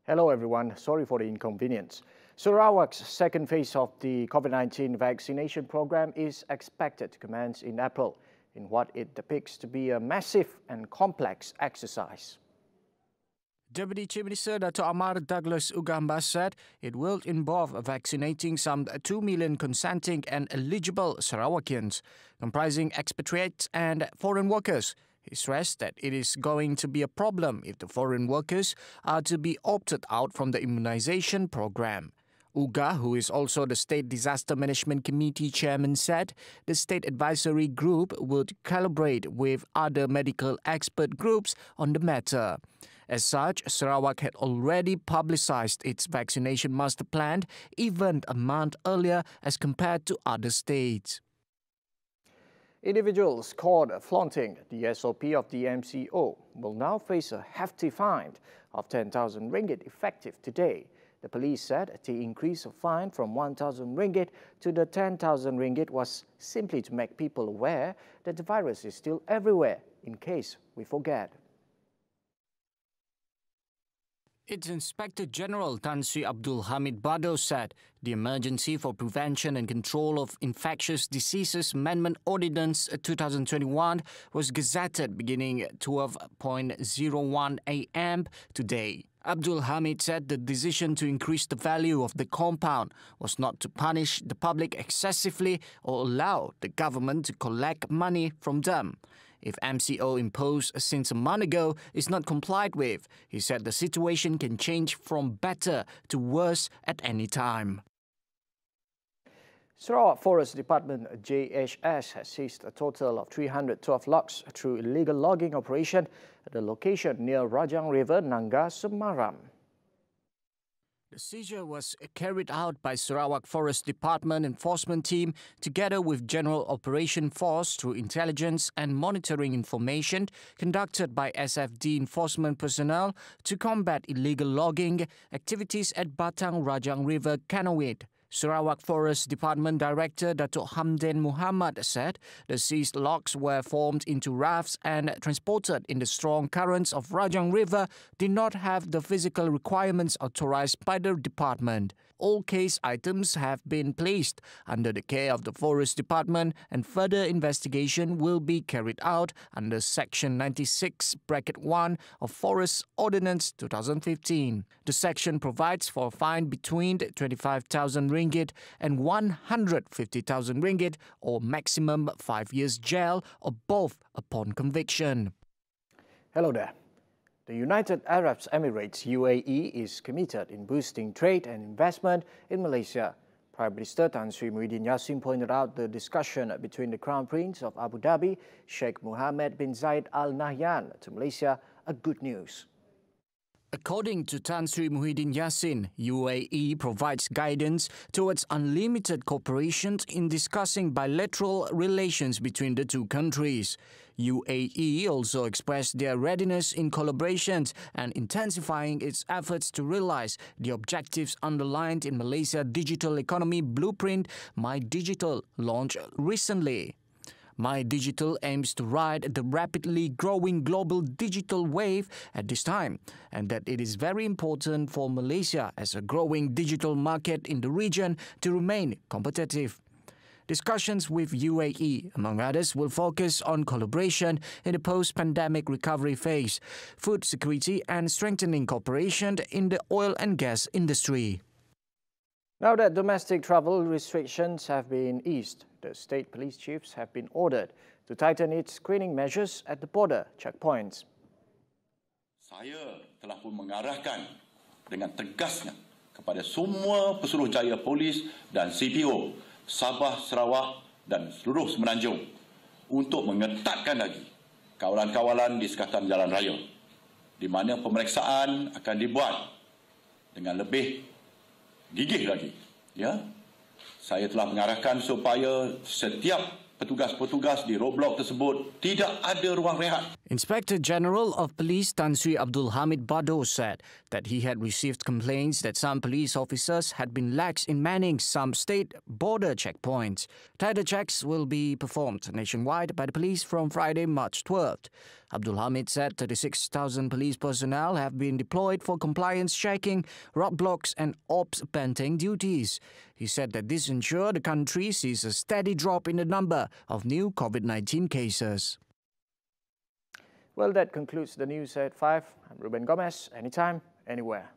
Hello everyone, sorry for the inconvenience. Sarawak's second phase of the COVID-19 vaccination program is expected to commence in April in what it depicts to be a massive and complex exercise. Deputy Chief Minister Dr. Amar Douglas Ugamba said it will involve vaccinating some 2 million consenting and eligible Sarawakians, comprising expatriates and foreign workers. He stressed that it is going to be a problem if the foreign workers are to be opted out from the immunization program. Uga, who is also the State Disaster Management Committee chairman, said the State Advisory Group would collaborate with other medical expert groups on the matter. As such, Sarawak had already publicized its vaccination master plan even a month earlier as compared to other states. Individuals caught flaunting the SOP of the MCO will now face a hefty fine of 10,000 ringgit effective today. The police said the increase of fine from 1,000 ringgit to the 10,000 ringgit was simply to make people aware that the virus is still everywhere in case we forget. Its Inspector General Tan Sri Abdul Hamid Bado said the Emergency for Prevention and Control of Infectious Diseases Amendment Ordinance 2021 was gazetted beginning 12:01 a.m. today. Abdul Hamid said the decision to increase the value of the compound was not to punish the public excessively or allow the government to collect money from them. If MCO imposed since a month ago is not complied with, he said the situation can change from better to worse at any time. Sarawak Forest Department JHS has seized a total of 312 logs through illegal logging operation at a location near Rajang River, Nangga, Semaram. The seizure was carried out by Sarawak Forest Department Enforcement Team together with General Operation Force through intelligence and monitoring information conducted by SFD enforcement personnel to combat illegal logging activities at Batang Rajang River Canoid. Sarawak Forest Department Director Datuk Hamdan Muhammad said the seized logs were formed into rafts and transported in the strong currents of Rajang River did not have the physical requirements authorized by the department. All case items have been placed under the care of the Forest Department and further investigation will be carried out under Section 96(1) of Forest Ordinance 2015. The section provides for a fine between 25,000 ringgit and 150,000 ringgit or maximum 5 years jail or both upon conviction. Hello there. The United Arab Emirates UAE is committed in boosting trade and investment in Malaysia. Prime Minister Tan Sri Muhyiddin Yassin pointed out the discussion between the Crown Prince of Abu Dhabi, Sheikh Mohammed bin Zayed Al Nahyan, to Malaysia a good news. According to Tan Sri Muhyiddin Yassin, UAE provides guidance towards unlimited cooperation in discussing bilateral relations between the two countries. UAE also expressed their readiness in collaborations and intensifying its efforts to realize the objectives underlined in Malaysia's digital economy blueprint, My Digital, launched recently. My Digital aims to ride the rapidly growing global digital wave at this time, and that it is very important for Malaysia as a growing digital market in the region to remain competitive. Discussions with UAE, among others, will focus on collaboration in the post-pandemic recovery phase, food security and strengthening cooperation in the oil and gas industry. Now that domestic travel restrictions have been eased, the state police chiefs have been ordered to tighten its screening measures at the border checkpoints. Saya telah pun mengarahkan dengan tegasnya kepada semua pesuruhjaya polis dan CPO Sabah, Sarawak dan seluruh Semenanjung untuk mengetatkan lagi kawalan-kawalan di sekatan jalan raya, di mana pemeriksaan akan dibuat dengan lebih gigih lagi. Ya, saya telah mengarahkan supaya setiap petugas-petugas di roadblock tersebut tidak ada ruang rehat. Inspector General of Police Tan Sri Abdul Hamid Bado said that he had received complaints that some police officers had been lax in manning some state border checkpoints. Tighter checks will be performed nationwide by the police from Friday, March 12th. Abdul Hamid said 36,000 police personnel have been deployed for compliance checking, roadblocks and ops painting duties. He said that this ensured the country sees a steady drop in the number of new COVID-19 cases. Well, that concludes the news at 5. I'm Ruben Gomez. Anytime, anywhere.